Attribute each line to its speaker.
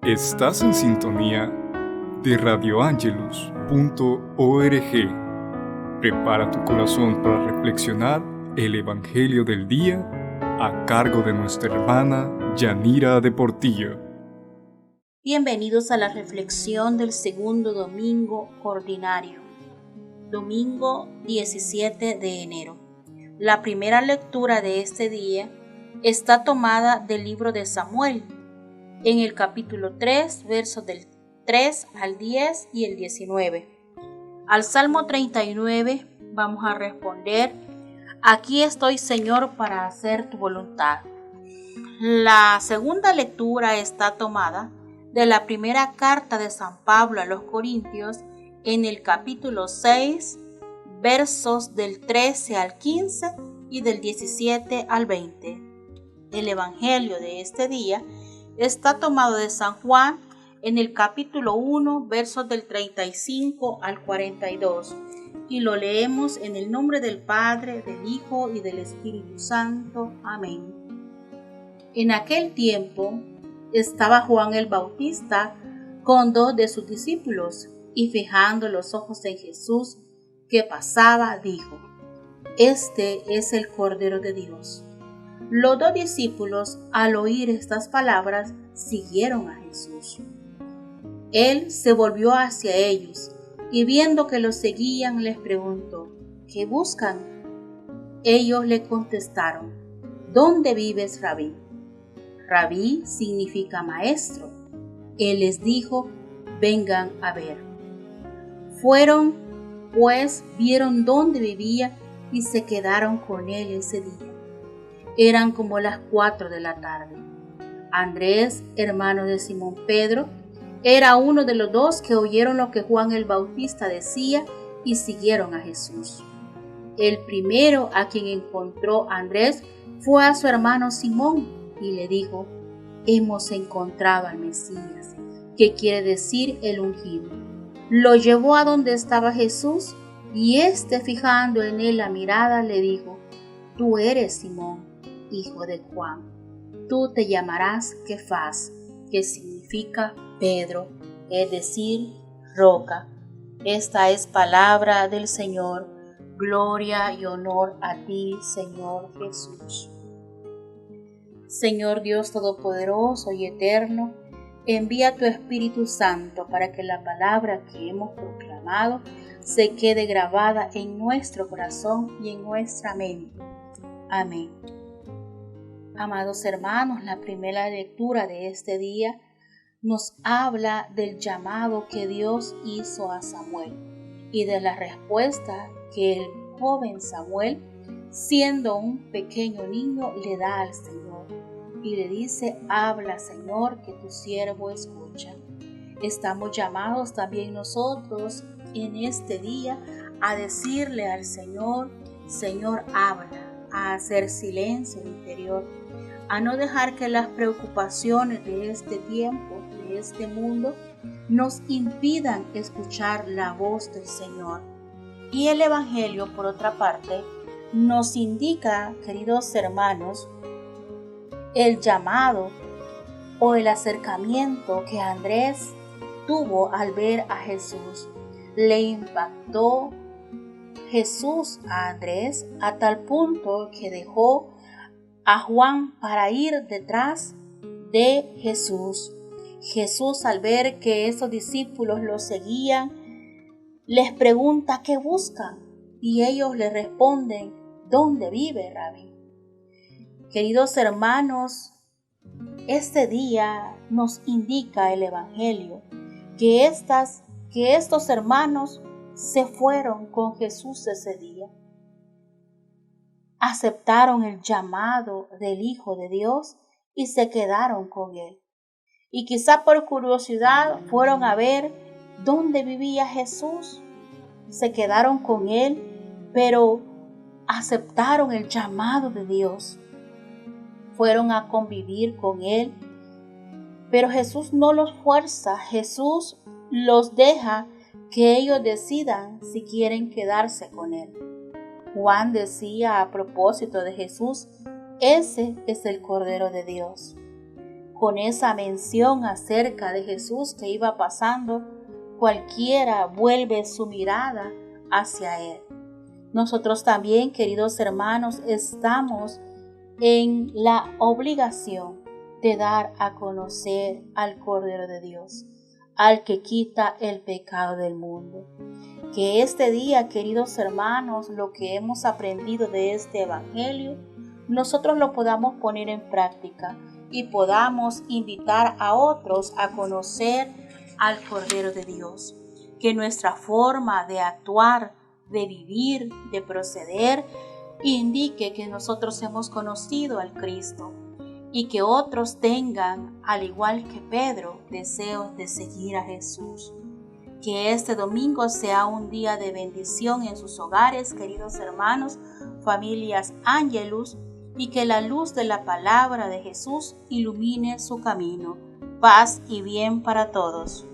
Speaker 1: Estás en sintonía de radioangelus.org. Prepara tu corazón para reflexionar el Evangelio del día a cargo de nuestra hermana Yanira de Portillo.
Speaker 2: Bienvenidos a la reflexión del segundo domingo ordinario, domingo 17 de enero. La primera lectura de este día está tomada del libro de Samuel, en el capítulo 3, versos del 3 al 10 y el 19. Al Salmo 39 vamos a responder: Aquí estoy, Señor, para hacer tu voluntad. La segunda lectura está tomada de la primera carta de San Pablo a los Corintios, en el capítulo 6, versos del 13 al 15 y del 17 al 20. El Evangelio de este día está tomado de San Juan en el capítulo 1, versos del 35 al 42, y lo leemos en el nombre del Padre, del Hijo y del Espíritu Santo. Amén. En aquel tiempo estaba Juan el Bautista con 2 de sus discípulos, y fijando los ojos en Jesús que pasaba, dijo: Este es el Cordero de Dios. Los 2 discípulos, al oír estas palabras, siguieron a Jesús. Él se volvió hacia ellos y, viendo que los seguían, les preguntó: ¿Qué buscan? Ellos le contestaron: ¿Dónde vives, Rabí? Rabí significa maestro. Él les dijo: vengan a ver. Fueron, pues, vieron dónde vivía y se quedaron con él ese día. Eran como las 4 de la tarde. Andrés, hermano de Simón Pedro, era uno de los 2 que oyeron lo que Juan el Bautista decía y siguieron a Jesús. El primero a quien encontró Andrés fue a su hermano Simón y le dijo: hemos encontrado al Mesías, que quiere decir el ungido. Lo llevó a donde estaba Jesús, y fijando en él la mirada, le dijo: tú eres Simón, hijo de Juan. Tú te llamarás Kefas, que significa Pedro, es decir, roca. Esta es palabra del Señor. Gloria y honor a ti, Señor Jesús. Señor Dios Todopoderoso y Eterno, envía tu Espíritu Santo para que la palabra que hemos proclamado se quede grabada en nuestro corazón y en nuestra mente. Amén. Amados hermanos, la primera lectura de este día nos habla del llamado que Dios hizo a Samuel y de la respuesta que el joven Samuel, siendo un pequeño niño, le da al Señor y le dice: habla, Señor, que tu siervo escucha. Estamos llamados también nosotros en este día a decirle al Señor: Señor, habla, a hacer silencio interior, a no dejar que las preocupaciones de este tiempo, de este mundo, nos impidan escuchar la voz del Señor. Y el Evangelio, por otra parte, nos indica, queridos hermanos, el llamado o el acercamiento que Andrés tuvo al ver a Jesús. Le impactó Jesús a Andrés a tal punto que dejó a Juan para ir detrás de Jesús. Jesús, al ver que esos discípulos lo seguían, les pregunta: ¿qué buscan? Y ellos le responden: ¿dónde vive, Rabí? Queridos hermanos, este día nos indica el Evangelio que estos hermanos se fueron con Jesús ese día. Aceptaron el llamado del Hijo de Dios y se quedaron con él. Y quizá por curiosidad fueron a ver dónde vivía Jesús. Se quedaron con él, pero aceptaron el llamado de Dios. Fueron a convivir con él, pero Jesús no los fuerza. Jesús los deja que ellos decidan si quieren quedarse con él. Juan decía a propósito de Jesús: ese es el Cordero de Dios. con esa mención acerca de Jesús que iba pasando, cualquiera vuelve su mirada hacia Él. Nosotros también, queridos hermanos, estamos en la obligación de dar a conocer al Cordero de Dios, al que quita el pecado del mundo. Que este día, queridos hermanos, lo que hemos aprendido de este Evangelio, nosotros lo podamos poner en práctica y podamos invitar a otros a conocer al Cordero de Dios. Que nuestra forma de actuar, de vivir, de proceder, indique que nosotros hemos conocido al Cristo y que otros tengan, al igual que Pedro, deseos de seguir a Jesús. Que este domingo sea un día de bendición en sus hogares, queridos hermanos, familias Angelus, y que la luz de la palabra de Jesús ilumine su camino. Paz y bien para todos.